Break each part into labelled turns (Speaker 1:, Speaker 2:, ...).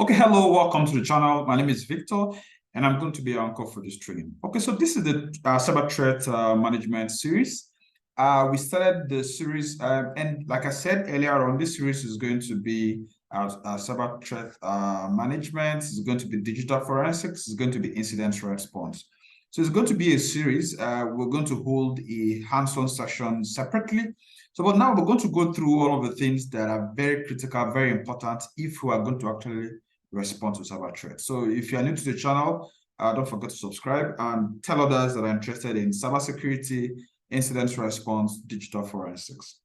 Speaker 1: Okay, hello, welcome to the channel. My name is Victor, and I'm going to be your anchor for this training. Okay, so this is the cyber threat management series. We started the series, and like I said earlier on, this series is going to be cyber threat management. It's going to be digital forensics. It's going to be incident response. So it's going to be a series. We're going to hold a hands-on session separately. So, but now we're going to go through all of the things that are very critical, very important if we are going to actually respond to cyber threats. So if you are new to the channel, don't forget to subscribe and tell others that are interested in cybersecurity, incident response, digital forensics.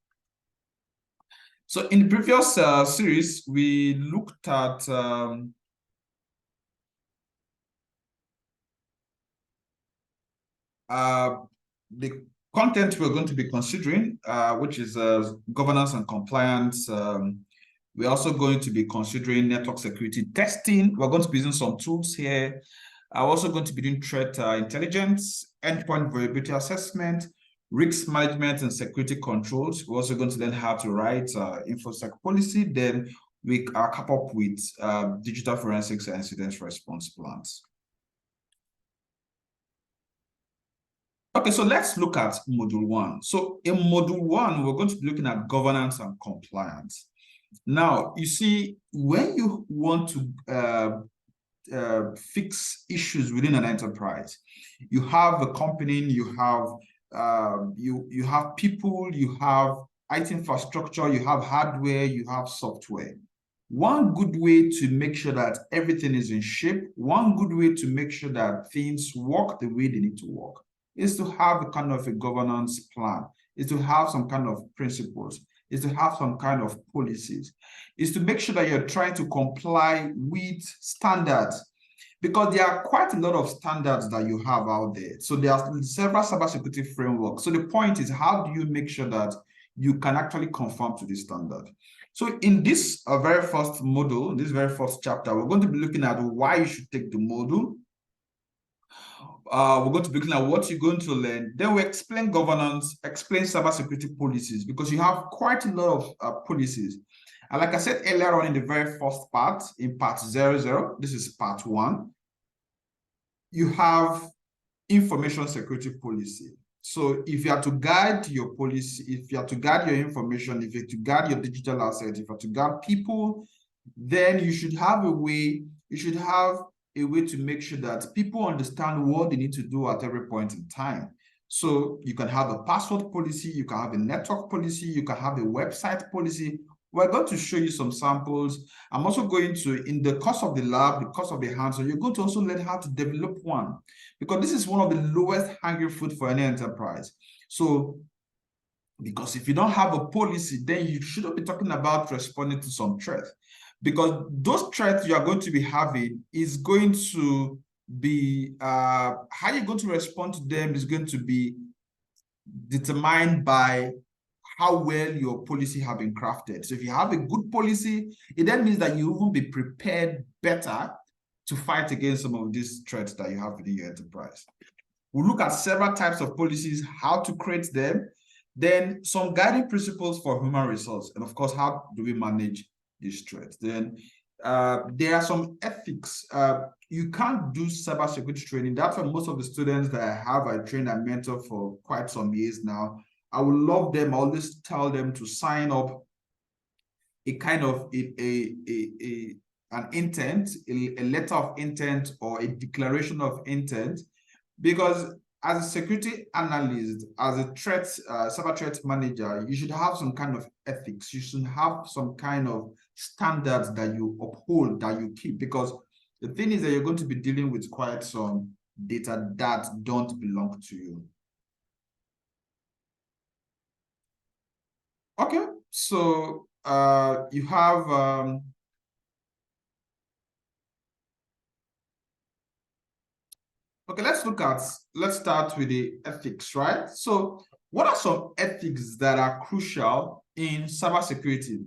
Speaker 1: So in the previous series, we looked at the content we're going to be considering, which is governance and compliance. We're also going to be considering network security testing. We're going to be using some tools here. I'm also going to be doing threat intelligence, endpoint vulnerability assessment, risk management, and security controls. We're also going to learn how to write InfoSec policy. Then we are come up with digital forensics and incident response plans. Okay, so let's look at module 1. So in module 1, we're going to be looking at governance and compliance. Now, you see, when you want to fix issues within an enterprise, you have a company, you have you have people, you have IT infrastructure, you have hardware, you have software. One good way to make sure that everything is in shape, one good way to make sure that things work the way they need to work, is to have a kind of a governance plan, is to have some kind of principles, is to have some kind of policies, is to make sure that you're trying to comply with standards, because there are quite a lot of standards that you have out there. So there are several cybersecurity frameworks. So the point is, how do you make sure that you can actually conform to this standard? So in this very first module, this very first chapter, we're going to be looking at why you should take the module. We're going to be looking at what you're going to learn. Then we explain governance, explain cybersecurity policies, because you have quite a lot of policies. And like I said earlier on in the very first part, in part 00, this is part 1, you have information security policy. So if you have to guide your policy, if you have to guide your information, if you have to guide your digital assets, if you have to guide people, then you should have a way, to make sure that people understand what they need to do at every point in time. So you can have a password policy, you can have a network policy, you can have a website policy. We're going to show you some samples. I'm also going to, in the course of the lab, the course of the hands-on, you're going to also learn how to develop one, because this is one of the lowest hanging fruit for any enterprise. So, because if you don't have a policy, then you shouldn't be talking about responding to some threat, because those threats you are going to be having is going to be, how you're going to respond to them is going to be determined by how well your policy have been crafted. So if you have a good policy, it then means that you will be prepared better to fight against some of these threats that you have within your enterprise. We'll look at several types of policies, how to create them, then some guiding principles for human resource, and of course, how do we manage these threats. Then there are some ethics. You can't do cybersecurity training. That's why most of the students that I trained and mentor for quite some years now, I would love them, I always tell them to sign up a kind of an intent, a letter of intent or a declaration of intent, because as a security analyst, as a cyber threat manager, you should have some kind of ethics. You should have some kind of standards that you uphold, that you keep, because the thing is that you're going to be dealing with quite some data that don't belong to you. Okay, so you have okay, let's start with the ethics, right? So what are some ethics that are crucial in cybersecurity?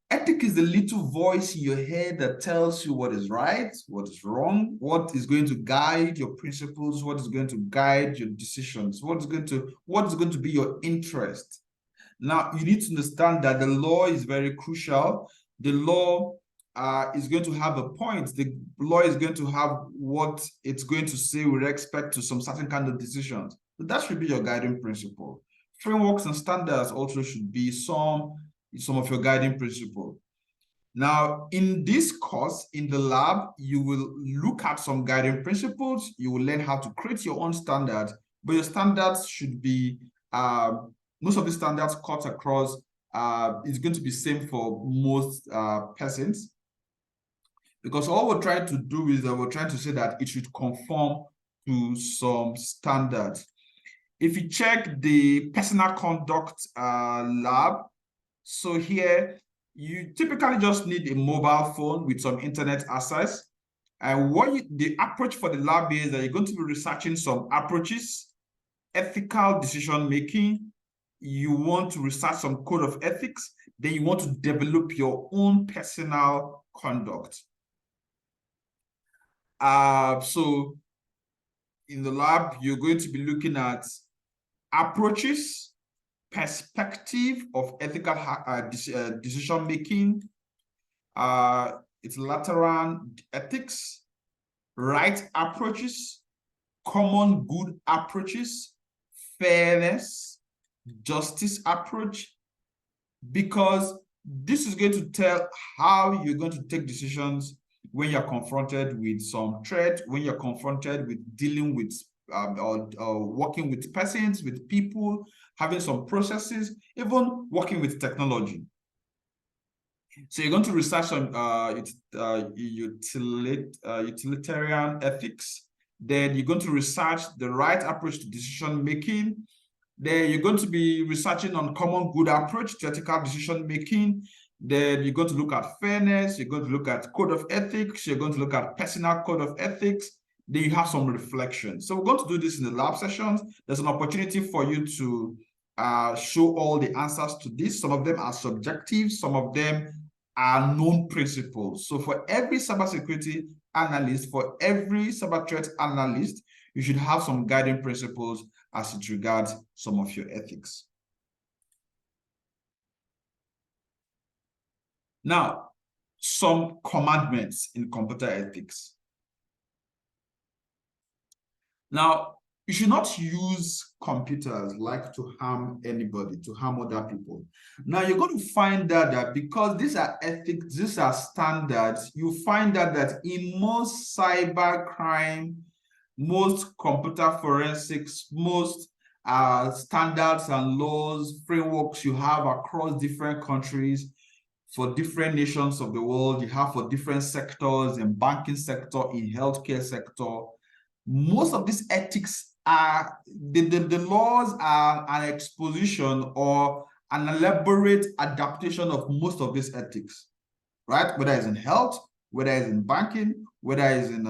Speaker 1: Ethic is the little voice in your head that tells you what is right, what is wrong, what is going to guide your principles, what is going to guide your decisions, what is going to be your interest. Now, you need to understand that the law is very crucial. The law is going to have a point. The law is going to have what it's going to say with respect to some certain kind of decisions. So that should be your guiding principle. Frameworks and standards also should be some of your guiding principle. Now, in this course, in the lab, you will look at some guiding principles. You will learn how to create your own standards, but your standards should be, most of the standards cut across, it's going to be same for most persons. Because all we're trying to do is that we're trying to say that it should conform to some standards. If you check the personal conduct lab, so here, you typically just need a mobile phone with some internet access. And the approach for the lab is that you're going to be researching some approaches, ethical decision-making. You want to research some code of ethics. Then you want to develop your own personal conduct. So in the lab, you're going to be looking at approaches, perspective of ethical decision making, its lateral ethics, right approaches, common good approaches, fairness, justice approach, because this is going to tell how you're going to take decisions when you're confronted with some threat, when you're confronted with dealing with or working with persons, with people, having some processes, even working with technology. So you're going to research on utilitarian ethics. Then you're going to research the right approach to decision making. Then you're going to be researching on common good approach to ethical decision making. Then you're going to look at fairness. You're going to look at code of ethics. You're going to look at personal code of ethics. Then you have some reflection. So we're going to do this in the lab sessions. There's an opportunity for you to show all the answers to this. Some of them are subjective. Some of them are known principles. So for every cybersecurity analyst, for every cyber threat analyst, you should have some guiding principles as it regards some of your ethics. Now, some commandments in computer ethics. Now, you should not use computers like to harm anybody, to harm other people. Now, you're going to find that because these are ethics, these are standards, you find that in most cyber crime, most computer forensics, most standards and laws, frameworks you have across different countries, for different nations of the world, you have for different sectors, in banking sector, in healthcare sector. Most of these ethics are, the laws are an exposition or an elaborate adaptation of most of these ethics, right? Whether it's in health, whether it's in banking, whether it's in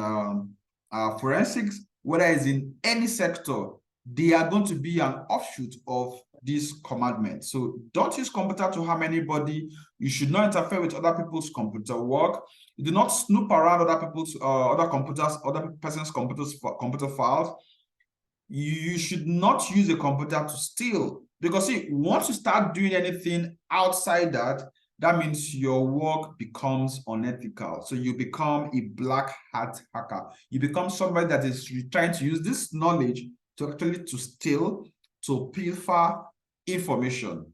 Speaker 1: forensics, whether it's in any sector, they are going to be an offshoot of this commandment. So don't use computer to harm anybody. You should not interfere with other people's computer work. You do not snoop around other people's other person's computer files. You should not use a computer to steal, because see, once you start doing anything outside that, that means your work becomes unethical. So you become a black hat hacker. You become somebody that is trying to use this knowledge to actually steal, to pilfer information.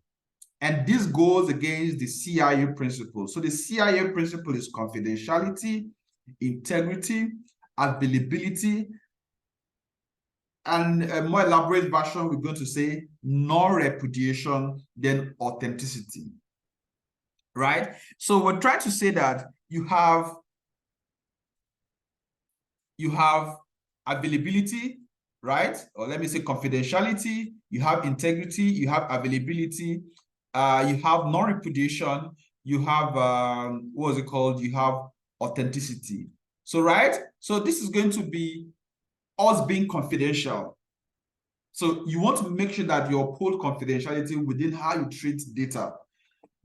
Speaker 1: And this goes against the CIA principle. So the CIA principle is confidentiality, integrity, availability, and a more elaborate version, we're going to say non-repudiation, then authenticity, right? So we're trying to say that you have availability, right? Or let me say confidentiality, you have integrity, you have availability, you have non-repudiation, you have, what is it called? You have authenticity. So, right? So this is going to be us being confidential. So you want to make sure that you uphold confidentiality within how you treat data.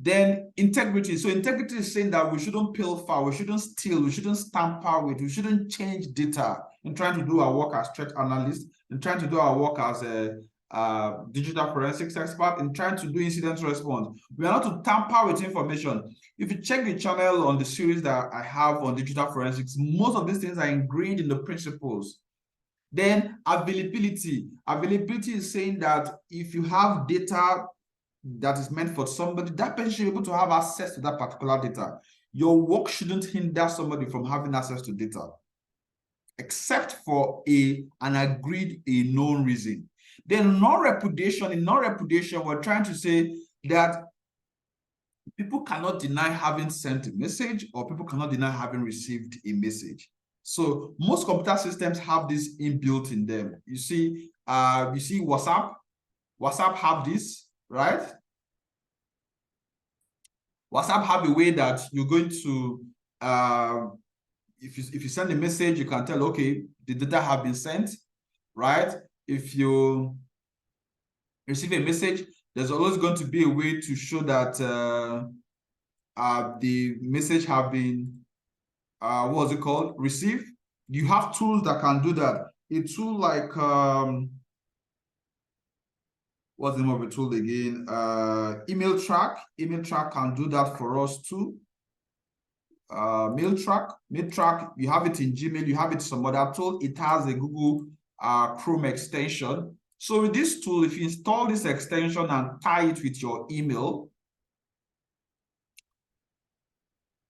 Speaker 1: Then integrity. So integrity is saying that we shouldn't pilfer, we shouldn't steal, we shouldn't tamper with, we shouldn't change data in trying to do our work as threat analysts, in trying to do our work as digital forensics expert in trying to do incident response. We are not to tamper with information. If you check the channel on the series that I have on digital forensics, most of these things are ingrained in the principles. Then availability. Availability is saying that if you have data that is meant for somebody, that person should be able to have access to that particular data. Your work shouldn't hinder somebody from having access to data, except for an agreed, a known reason. Then non-repudiation. In non-repudiation, we're trying to say that people cannot deny having sent a message, or people cannot deny having received a message. So most computer systems have this inbuilt in them. You see WhatsApp. WhatsApp have this, right? WhatsApp have a way that you're going to, if you send a message, you can tell, okay, the data have been sent, right? If you receive a message, there's always going to be a way to show that the message have been, what's it called? Received. You have tools that can do that. A tool like, what's the name of a tool again? Emailtrack. Emailtrack can do that for us too. Mailtrack, you have it in Gmail, you have it some other tool. It has a Google Chrome extension. So with this tool, if you install this extension and tie it with your email,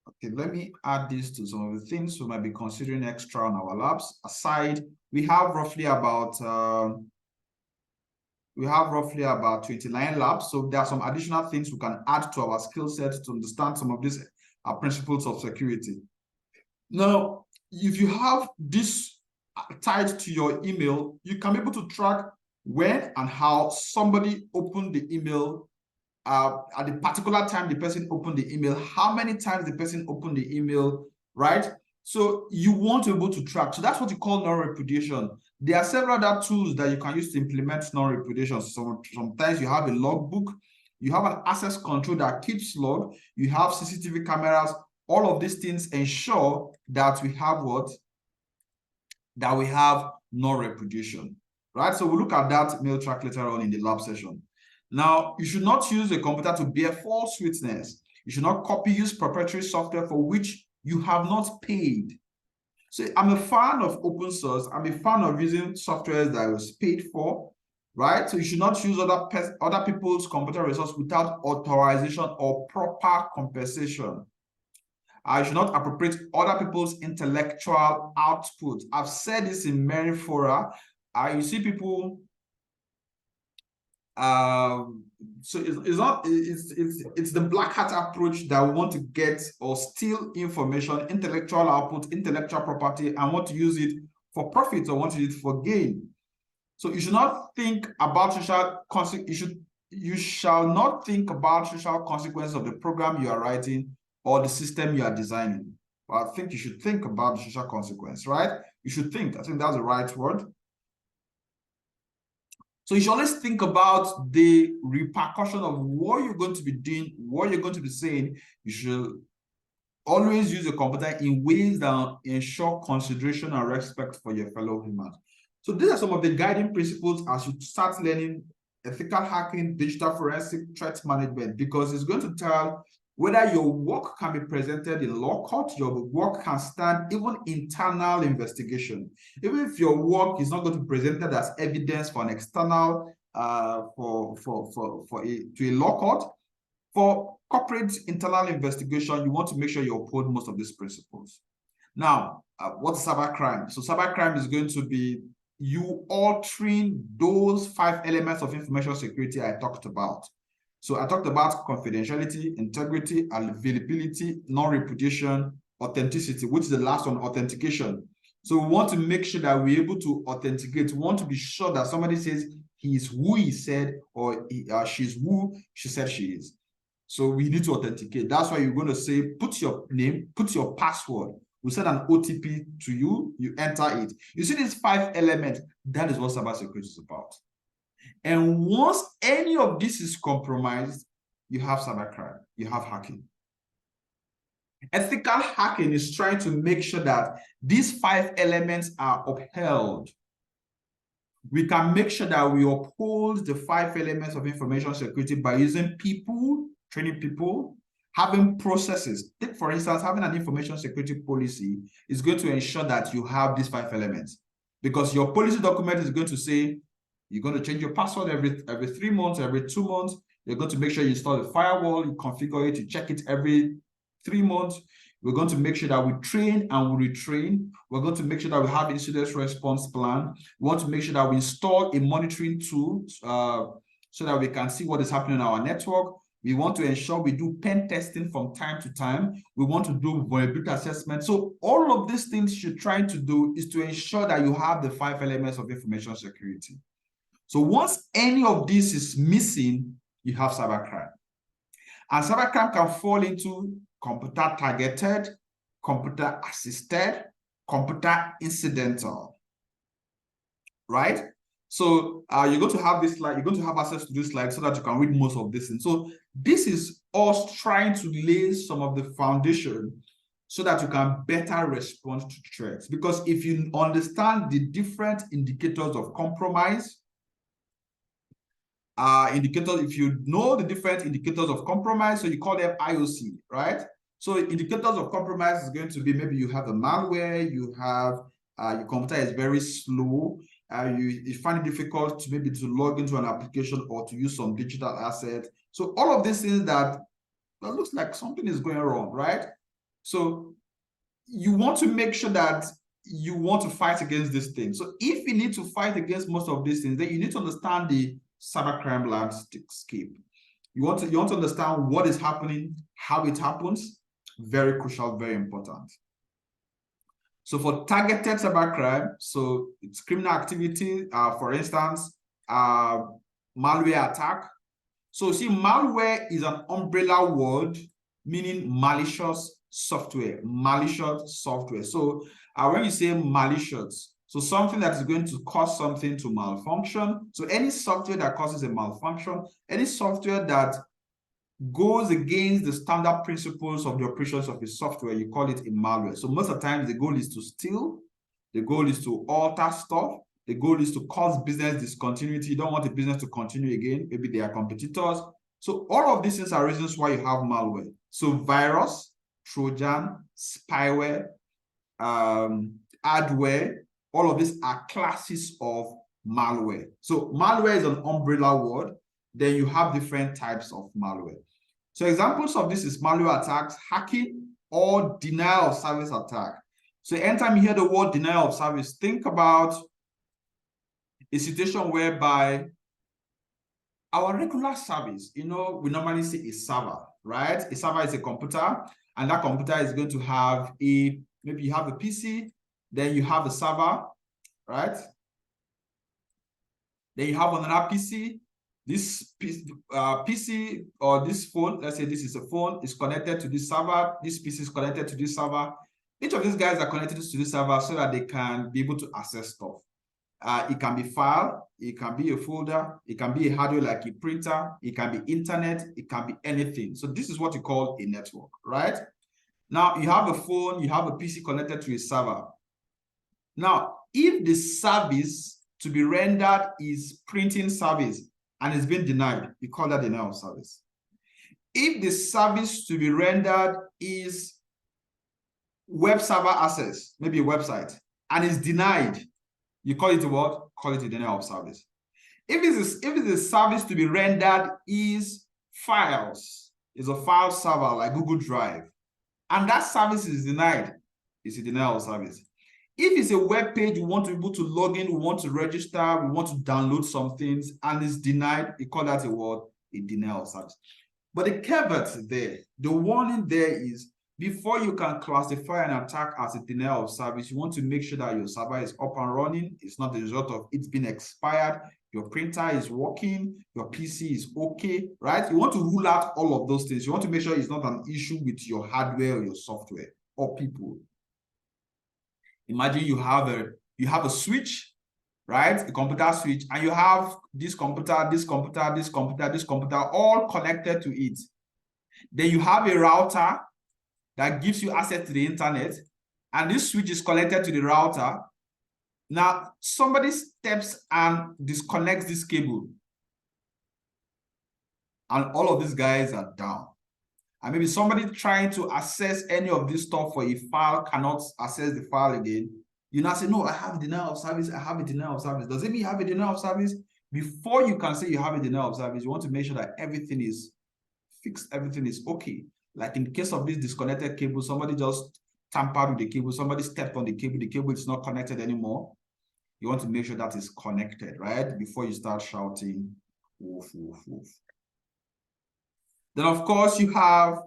Speaker 1: okay, let me add this to some of the things we might be considering extra on our labs. Aside, we have roughly about 29 labs. So there are some additional things we can add to our skill set to understand some of these principles of security. Now, if you have this tied to your email, you can be able to track when and how somebody opened the email, at the particular time the person opened the email, how many times the person opened the email, right? So you want to be able to track. So that's what you call non-repudiation. There are several other tools that you can use to implement non-repudiation. So sometimes you have a logbook, you have an access control that keeps log, you have CCTV cameras. All of these things ensure that we have what? That we have non-repudiation, right? So we'll look at that Mailtrack later on in the lab session. Now, you should not use a computer to bear false witness. You should not copy, use proprietary software for which you have not paid. So I'm a fan of open source. I'm a fan of using software that I was paid for, right? So you should not use other people's computer resource without authorization or proper compensation. I should not appropriate other people's intellectual output. I've said this in many fora. You see people, so it's the black hat approach that we want to get or steal information, intellectual output, intellectual property, and want to use it for profit or want to use it for gain. So you should not think about social consequences. You shall not think about social consequences of the program you are writing or the system you are designing. But I think you should think about the social consequence, right? You should think. I think that's the right word. So you should always think about the repercussion of what you're going to be doing, what you're going to be saying. You should always use a computer in ways that ensure consideration and respect for your fellow humans. So these are some of the guiding principles as you start learning ethical hacking, digital forensic threat management, because it's going to tell whether your work can be presented in law court, your work can stand even internal investigation. Even if your work is not going to be presented as evidence for an external, to a law court, for corporate internal investigation, you want to make sure you uphold most of these principles. Now, what's cybercrime? So cybercrime is going to be you altering those 5 elements of information security I talked about. So I talked about confidentiality, integrity, availability, non-repudiation, authenticity, which is the last one, authentication. So we want to make sure that we're able to authenticate. We want to be sure that somebody says he is who he said, or she's who she said she is. So we need to authenticate. That's why you're going to say, put your name, put your password. We send an OTP to you, you enter it. You see these 5 elements, that is what cybersecurity is about. And once any of this is compromised, you have cybercrime, you have hacking. Ethical hacking is trying to make sure that these 5 elements are upheld. We can make sure that we uphold the 5 elements of information security by using people, training people, having processes. Take, for instance, having an information security policy is going to ensure that you have these 5 elements, because your policy document is going to say you're going to change your password every 3 months, every 2 months. You're going to make sure you install the firewall, you configure it, you check it every 3 months. We're going to make sure that we train and we retrain. We're going to make sure that we have incident response plan. We want to make sure that we install a monitoring tool so that we can see what is happening on our network. We want to ensure we do pen testing from time to time. We want to do vulnerability assessment. So all of these things you're trying to do is to ensure that you have the 5 elements of information security. So once any of this is missing, you have cybercrime. And cybercrime can fall into computer targeted, computer assisted, computer incidental, right? So you're going to have this slide, you're going to have access to this slide so that you can read most of this. And so this is us trying to lay some of the foundation so that you can better respond to threats. Because if you understand the different indicators of compromise, if you know the different indicators of compromise, so you call them IOC, right? So indicators of compromise is going to be, maybe you have a malware, you have your computer is very slow, you find it difficult to maybe to log into an application or to use some digital asset. So all of these things that looks like something is going wrong, right? So you want to make sure that you want to fight against these things. So if you need to fight against most of these things, then you need to understand the cybercrime landscape. You want to understand what is happening, how it happens. Very crucial, very important. So for targeted cybercrime, so it's criminal activity, for instance, malware attack. So see, malware is an umbrella word meaning malicious software, malicious software. So when you say malicious, so something that is going to cause something to malfunction. So any software that causes a malfunction, any software that goes against the standard principles of the operations of a software, you call it a malware. So most of the time, the goal is to steal, the goal is to alter stuff, the goal is to cause business discontinuity. You don't want the business to continue again. Maybe they are competitors. So all of these things are reasons why you have malware. So virus, Trojan, spyware, adware, all of these are classes of malware. So malware is an umbrella word. Then you have different types of malware. So examples of this is malware attacks, hacking, or denial of service attack. So anytime you hear the word denial of service, think about a situation whereby our regular service, we normally say a server, right? A server is a computer, and that computer is going to have maybe you have a PC, then you have a server, right? Then you have another PC. This PC or this phone, let's say this is a phone, is connected to this server. This PC is connected to this server. Each of these guys are connected to this server so that they can be able to access stuff. It can be file, it can be a folder, it can be a hardware like a printer, it can be internet, it can be anything. So this is what you call a network, right? Now you have a phone, you have a PC connected to a server. Now, if the service to be rendered is printing service and it's been denied, you call that denial of service. If the service to be rendered is web server access, maybe a website, and is denied, you call it what? Call it a denial of service. If it's a service to be rendered is files, is a file server like Google Drive, and that service is denied, it's a denial of service. If it's a web page, we want to be able to log in, we want to register, we want to download some things, and it's denied, you call that a denial of service. But the caveat there, the warning there is, before you can classify an attack as a denial of service, you want to make sure that your server is up and running. It's not the result of it's been expired. Your printer is working. Your PC is okay, right? You want to rule out all of those things. You want to make sure it's not an issue with your hardware or your software or people. Imagine you have a switch, right? A computer switch, and you have this computer, this computer, this computer, this computer, all connected to it. Then you have a router that gives you access to the internet, and this switch is connected to the router. Now, somebody steps and disconnects this cable, and all of these guys are down. And maybe somebody trying to access any of this stuff for a file cannot access the file again. You now say, no, I have a denial of service. I have a denial of service. Does it mean you have a denial of service? Before you can say you have a denial of service, you want to make sure that everything is fixed, everything is okay. Like in the case of this disconnected cable, somebody just tampered with the cable, somebody stepped on the cable is not connected anymore. You want to make sure that is connected, right? Before you start shouting, woof, woof, woof. Then, of course, you have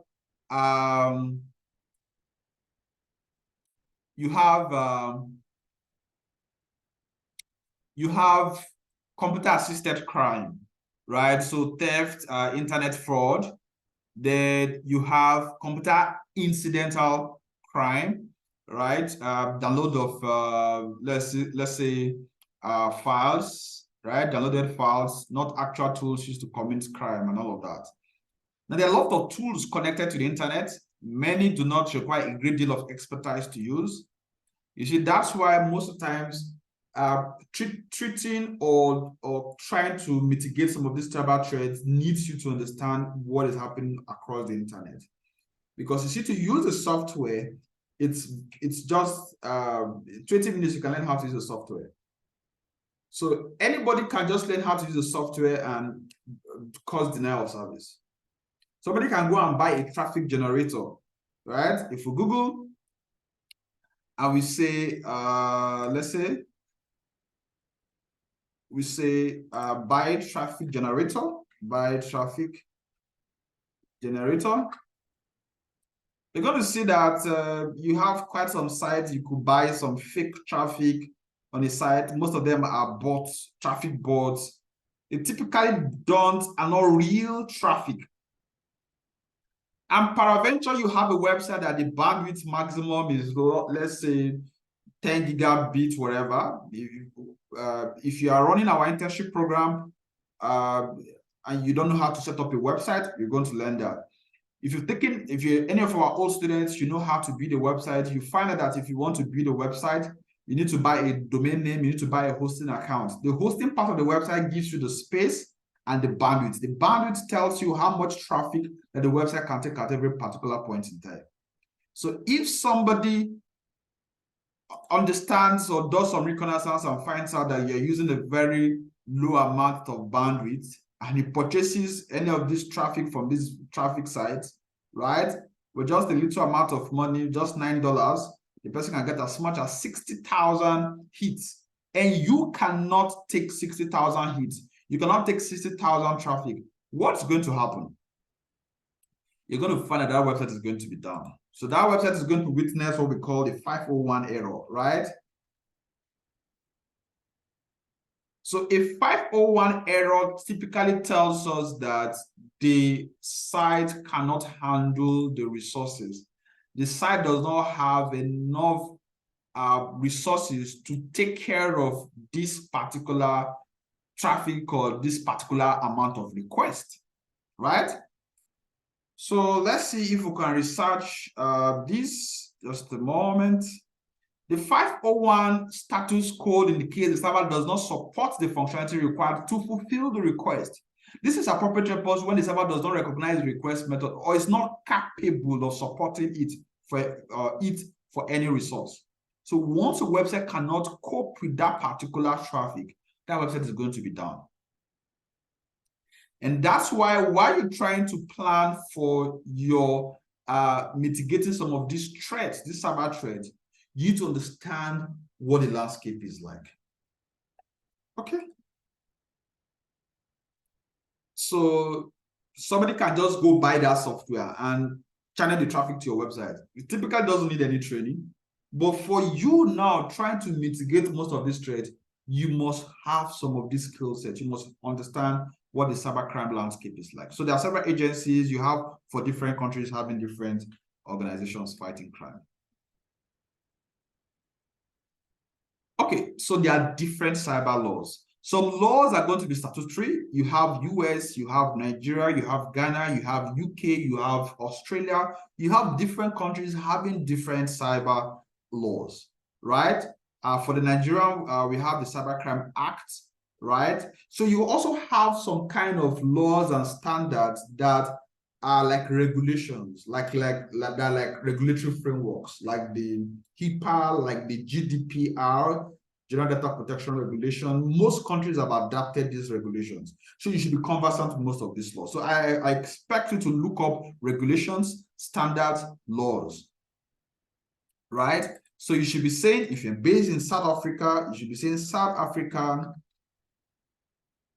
Speaker 1: computer-assisted crime, right? So theft, internet fraud. Then you have computer incidental crime, right? Download of let's say files, right? Downloaded files, not actual tools used to commit crime and all of that. Now, there are a lot of tools connected to the internet. Many do not require a great deal of expertise to use. You see, that's why most of the times treating or trying to mitigate some of these cyber threats needs you to understand what is happening across the internet. Because you see, to use the software, it's just 20 minutes you can learn how to use the software. So anybody can just learn how to use the software and cause denial of service. Somebody can go and buy a traffic generator, right? If we Google and we say, let's say, we say buy traffic generator, you're going to see that you have quite some sites. You could buy some fake traffic on the site. Most of them are bots, traffic bots. They typically are not real traffic. And peradventure, you have a website that the bandwidth maximum is, let's say, 10 gigabits, whatever. If you are running our internship program and you don't know how to set up a website, you're going to learn that. If you're any of our old students, you know how to build a website. You find out that if you want to build a website, you need to buy a domain name, you need to buy a hosting account. The hosting part of the website gives you the space and the bandwidth. The bandwidth tells you how much traffic that the website can take at every particular point in time. So if somebody understands or does some reconnaissance and finds out that you're using a very low amount of bandwidth and he purchases any of this traffic from these traffic sites, right, with just a little amount of money, just $9, the person can get as much as 60,000 hits. And you cannot take 60,000 hits. You cannot take 60,000 traffic. What's going to happen? You're going to find that that website is going to be down. So that website is going to witness what we call the 501 error, right? So a 501 error typically tells us that the site cannot handle the resources. The site does not have enough resources to take care of this particular traffic or this particular amount of request, right? So let's see if we can research this. Just a moment. The 501 status code indicates the server does not support the functionality required to fulfill the request. This is appropriate response when the server does not recognize the request method or is not capable of supporting it for any resource. So once a website cannot cope with that particular traffic, that website is going to be down. And that's why while you're trying to plan for your mitigating some of these threats, these cyber threats, you need to understand what the landscape is like. Okay. So somebody can just go buy that software and channel the traffic to your website. It typically doesn't need any training. But for you now trying to mitigate most of this threat, you must have some of these skill sets. You must understand what the cybercrime landscape is like. So there are several agencies you have for different countries having different organizations fighting crime. Okay, so there are different cyber laws. Some laws are going to be statutory. You have US, you have Nigeria, you have Ghana, you have UK, you have Australia. You have different countries having different cyber laws, right? For the Nigerian, we have the Cybercrime Act, right? So you also have some kind of laws and standards that are like regulations, like regulatory frameworks, like the HIPAA, like the GDPR, General Data Protection Regulation. Most countries have adapted these regulations. So you should be conversant with most of these laws. So I expect you to look up regulations, standards, laws, right? So you should be saying, if you're based in South Africa, you should be saying South African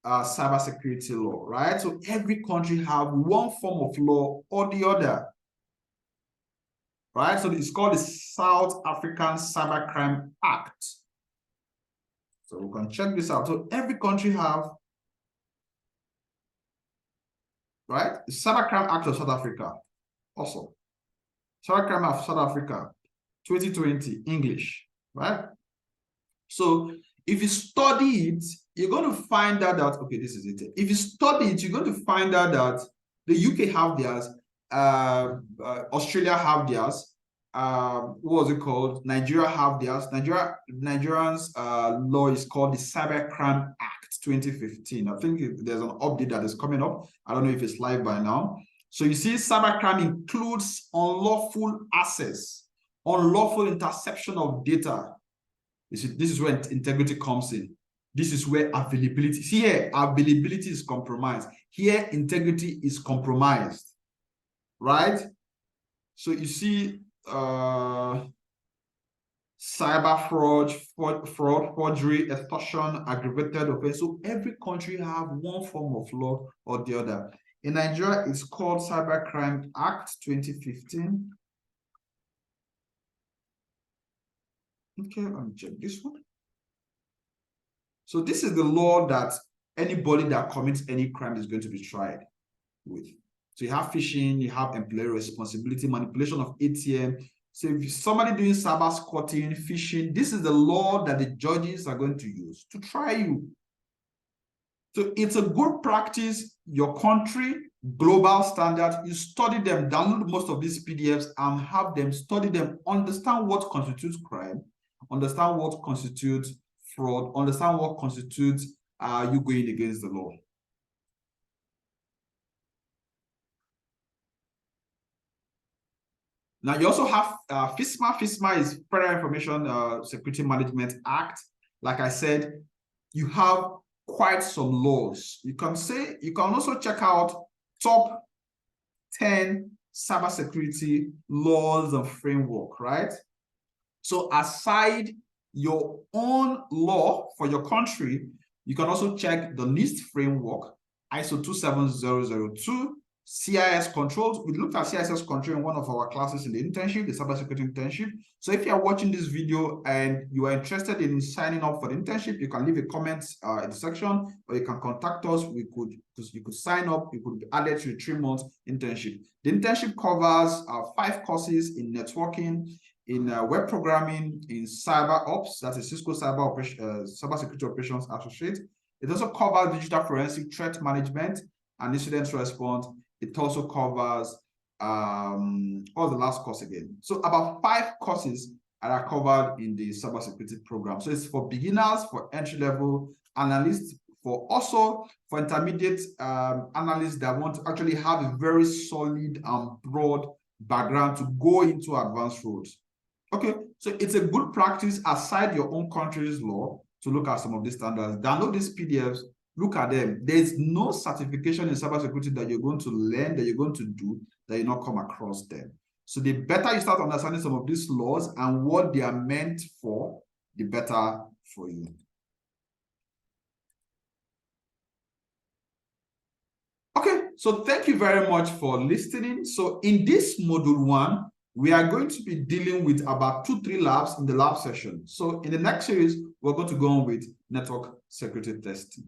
Speaker 1: cybersecurity law, right? So every country have one form of law or the other, right? So it's called the South African Cybercrime Act. So we can check this out. So every country have, right? The Cybercrime Act of South Africa. Also, Cybercrime Act of South Africa, 2020, English, right? So if you study it, you're going to find out that, okay, this is it. If you study it, you're going to find out that the UK have theirs, Australia have theirs, what was it called? Nigeria have theirs. Nigerians law is called the Cybercrime Act 2015. I think there's an update that is coming up. I don't know if it's live by now. So you see, cybercrime includes unlawful access, unlawful interception of data. This is where integrity comes in. This is where availability. Here, availability is compromised. Here, integrity is compromised, right? So you see, cyber fraud, forgery, extortion, aggravated offense. So every country have one form of law or the other. In Nigeria, it's called Cybercrime Act 2015. Okay, let me check this one. So this is the law that anybody that commits any crime is going to be tried with. So you have phishing, you have employer responsibility, manipulation of ATM. So if somebody doing cyber squatting, phishing, this is the law that the judges are going to use to try you. So it's a good practice, your country, global standard, you study them, download most of these PDFs and have them, study them, understand what constitutes crime, understand what constitutes fraud, understand what constitutes you going against the law. Now you also have FISMA. FISMA is Federal Information Security Management Act. Like I said, you have quite some laws. You can also check out top 10 cybersecurity laws and framework, right? So aside your own law for your country, you can also check the NIST framework, ISO 27002, CIS controls. We looked at CIS control in one of our classes in the internship, the cybersecurity internship. So if you are watching this video and you are interested in signing up for the internship, you can leave a comment in the section, or you can contact us. You could sign up, you could be added to the 3-month internship. The internship covers 5 courses in networking, in web programming, in cyber ops, that's a Cisco Cybersecurity Operations Associate. It also covers digital forensic threat management and incident response. It also covers, what's the last course again? So about 5 courses are covered in the cybersecurity program. So it's for beginners, for entry-level analysts, for intermediate analysts that want to actually have a very solid and broad background to go into advanced roles. Okay, so it's a good practice aside your own country's law to look at some of these standards. Download these PDFs, look at them. There's no certification in cybersecurity that you're going to learn, that you're going to do, that you not come across them. So the better you start understanding some of these laws and what they are meant for, the better for you. Okay, so thank you very much for listening. So in this module 1, we are going to be dealing with about 2-3 labs in the lab session. So in the next series, we're going to go on with network security testing.